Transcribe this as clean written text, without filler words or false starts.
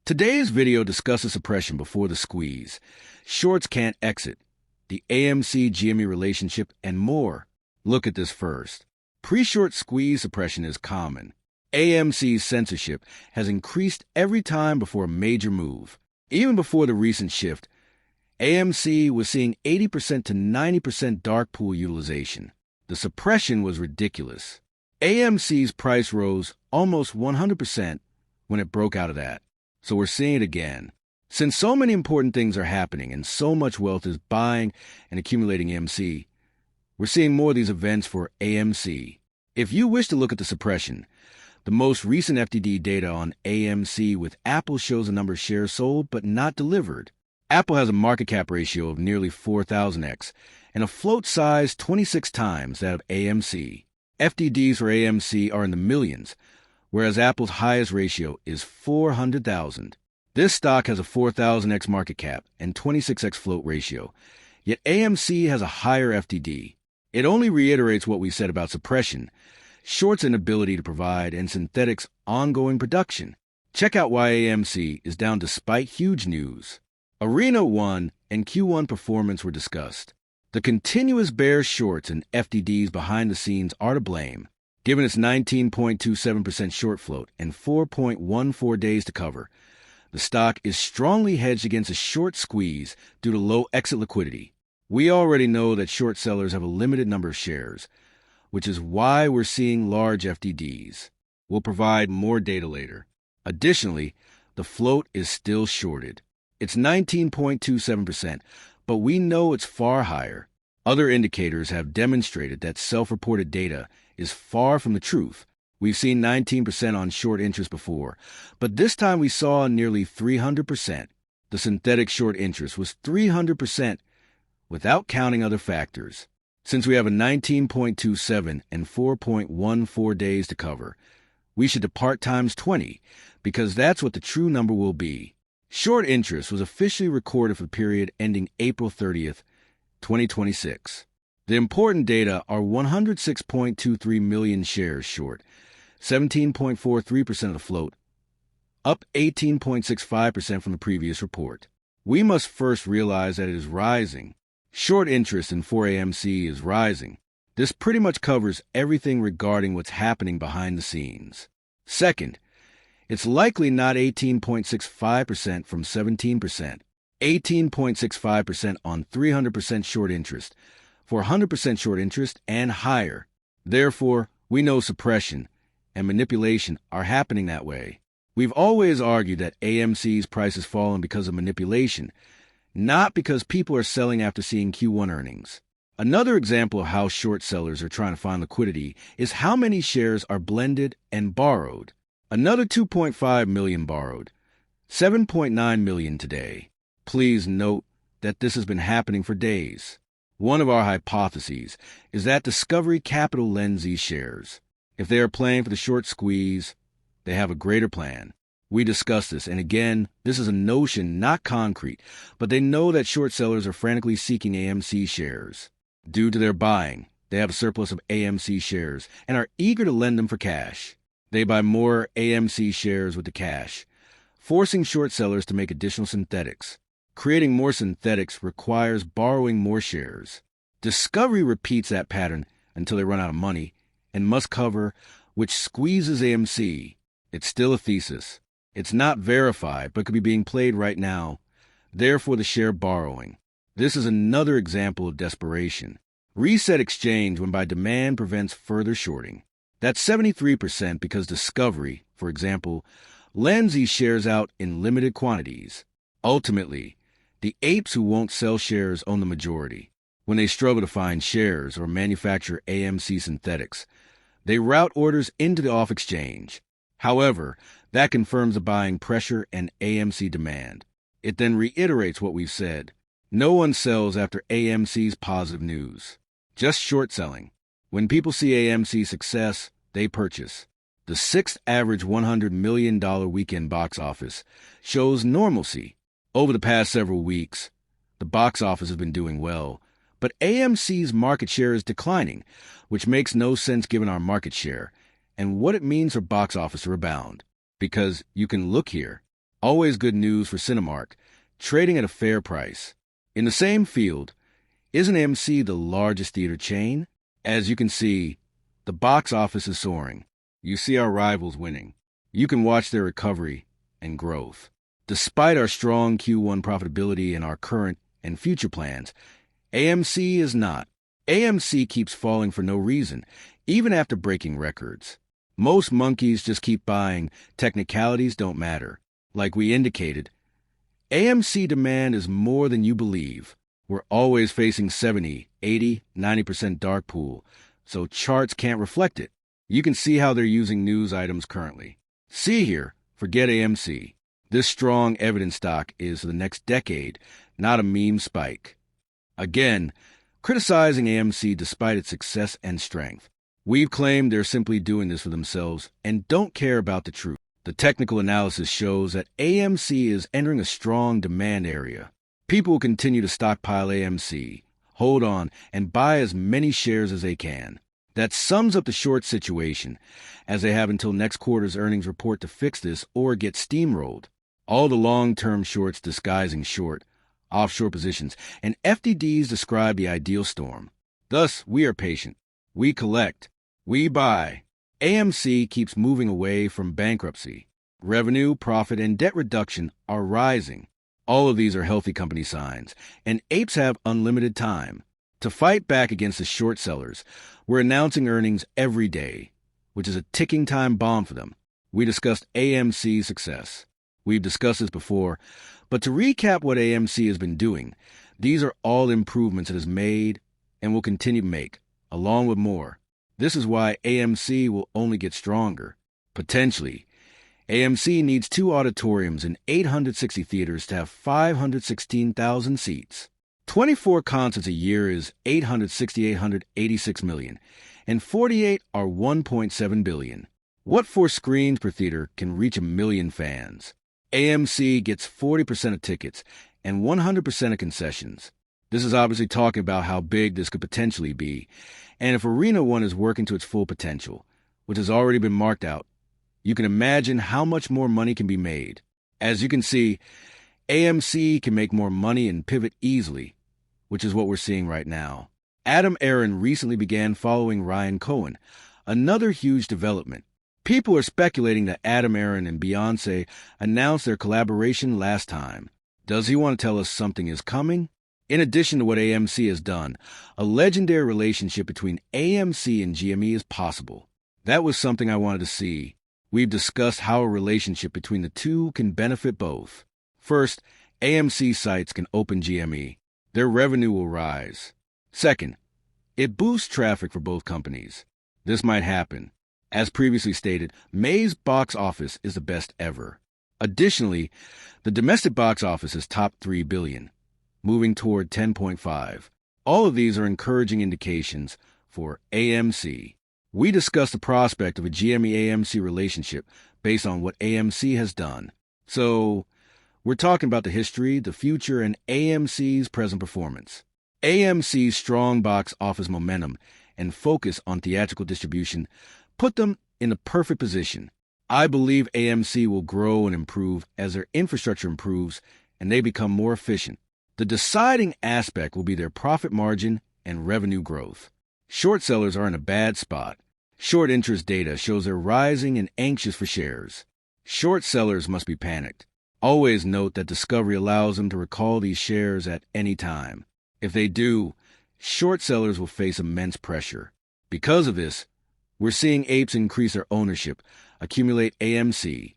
Today's video discusses suppression before the squeeze, shorts can't exit, the AMC GME relationship, and more. Look at this first. Pre-short squeeze suppression is common. AMC's censorship has increased every time before a major move. Even before the recent shift, AMC was seeing 80% to 90% dark pool utilization. The suppression was ridiculous. AMC's price rose almost 100% when it broke out of that. So we're seeing it again. Since so many important things are happening and so much wealth is buying and accumulating AMC, we're seeing more of these events for AMC. If you wish to look at the suppression, the most recent FTD data on AMC with Apple shows a number of shares sold but not delivered. Apple has a market cap ratio of nearly 4,000x and a float size 26 times that of AMC. FTDs for AMC are in the millions, whereas Apple's highest ratio is 400,000. This stock has a 4,000x market cap and 26x float ratio, yet AMC has a higher FTD. It only reiterates what we said about suppression, shorts' inability to provide, and synthetics' ongoing production. Check out why AMC is down despite huge news. Arena 1 and Q1 performance were discussed. The continuous bear shorts and FTDs behind the scenes are to blame. Given its 19.27% short float and 4.14 days to cover, the stock is strongly hedged against a short squeeze due to low exit liquidity. We already know that short sellers have a limited number of shares, which is why we're seeing large FTDs. We'll provide more data later. Additionally, the float is still shorted. It's 19.27%, but we know it's far higher. Other indicators have demonstrated that self-reported data is far from the truth. We've seen 19% on short interest before, but this time we saw nearly 300%. The synthetic short interest was 300% without counting other factors. Since we have a 19.27 and 4.14 days to cover, we should depart times 20 because that's what the true number will be. Short interest was officially recorded for the period ending April 30th, 2026. The important data are 106.23 million shares short, 17.43% of the float, up 18.65% from the previous report. We must first realize that it is rising. Short interest in 4AMC is rising. This pretty much covers everything regarding what's happening behind the scenes. Second, it's likely not 18.65% from 17%. 18.65% on 300% short interest, for 100% short interest and higher. Therefore, we know suppression and manipulation are happening that way. We've always argued that AMC's price has fallen because of manipulation, not because people are selling after seeing Q1 earnings. Another example of how short sellers are trying to find liquidity is how many shares are blended and borrowed. Another 2.5 million borrowed, 7.9 million today. Please note that this has been happening for days. One of our hypotheses is that Discovery Capital lends these shares. If they are playing for the short squeeze, they have a greater plan. We discussed this, and again, this is a notion, not concrete, but they know that short sellers are frantically seeking AMC shares. Due to their buying, they have a surplus of AMC shares and are eager to lend them for cash. They buy more AMC shares with the cash, forcing short sellers to make additional synthetics. Creating more synthetics requires borrowing more shares. Discovery repeats that pattern until they run out of money and must cover, which squeezes AMC. It's still a thesis. It's not verified, but could be being played right now. Therefore, the share borrowing. This is another example of desperation. Reset exchange when by demand prevents further shorting. That's 73% because Discovery, for example, lends these shares out in limited quantities. Ultimately, the apes who won't sell shares own the majority. When they struggle to find shares or manufacture AMC synthetics, they route orders into the off-exchange. However, that confirms the buying pressure and AMC demand. It then reiterates what we've said. No one sells after AMC's positive news. Just short selling. When people see AMC success, they purchase. The sixth average $100 million weekend box office shows normalcy. Over the past several weeks, the box office has been doing well, but AMC's market share is declining, which makes no sense given our market share and what it means for box office to rebound. Because you can look here. Always good news for Cinemark, trading at a fair price. In the same field, isn't AMC the largest theater chain? As you can see, the box office is soaring. You see our rivals winning. You can watch their recovery and growth. Despite our strong Q1 profitability and our current and future plans, AMC is not. AMC keeps falling for no reason, even after breaking records. Most monkeys just keep buying. Technicalities don't matter. Like we indicated, AMC demand is more than you believe. We're always facing 70, 80, 90% dark pool, so charts can't reflect it. You can see how they're using news items currently. See here, forget AMC. This strong evidence stock is for the next decade, not a meme spike. Again, criticizing AMC despite its success and strength. We've claimed they're simply doing this for themselves and don't care about the truth. The technical analysis shows that AMC is entering a strong demand area. People will continue to stockpile AMC, hold on, and buy as many shares as they can. That sums up the short situation, as they have until next quarter's earnings report to fix this or get steamrolled. All the long-term shorts disguising short, offshore positions, and FTDs describe the ideal storm. Thus, we are patient. We collect. We buy. AMC keeps moving away from bankruptcy. Revenue, profit, and debt reduction are rising. All of these are healthy company signs, and apes have unlimited time. To fight back against the short sellers, we're announcing earnings every day, which is a ticking time bomb for them. We discussed AMC's success. We've discussed this before, but to recap what AMC has been doing, these are all improvements it has made and will continue to make, along with more. This is why AMC will only get stronger. Potentially, AMC needs 2 auditoriums and 860 theaters to have 516,000 seats. 24 concerts a year is $886 million, and 48 are $1.7 billion. What 4 screens per theater can reach 1 million fans? AMC gets 40% of tickets and 100% of concessions. This is obviously talking about how big this could potentially be, and if Arena 1 is working to its full potential, which has already been marked out, you can imagine how much more money can be made. As you can see, AMC can make more money and pivot easily, which is what we're seeing right now. Adam Aron recently began following Ryan Cohen, another huge development. People are speculating that Adam Aron and Beyoncé announced their collaboration last time. Does he want to tell us something is coming? In addition to what AMC has done, a legendary relationship between AMC and GME is possible. That was something I wanted to see. We've discussed how a relationship between the two can benefit both. First, AMC sites can open GME. Their revenue will rise. Second, it boosts traffic for both companies. This might happen. As previously stated, May's box office is the best ever. Additionally, the domestic box office is top 3 billion, moving toward 10.5. All of these are encouraging indications for AMC. We discussed the prospect of a GME-AMC relationship based on what AMC has done. So, we're talking about the history, the future, and AMC's present performance. AMC's strong box office momentum and focus on theatrical distribution put them in the perfect position. I believe AMC will grow and improve as their infrastructure improves and they become more efficient. The deciding aspect will be their profit margin and revenue growth. Short sellers are in a bad spot. Short interest data shows they're rising and anxious for shares. Short sellers must be panicked. Always note that Discovery allows them to recall these shares at any time. If they do, short sellers will face immense pressure. Because of this, we're seeing apes increase their ownership, accumulate AMC.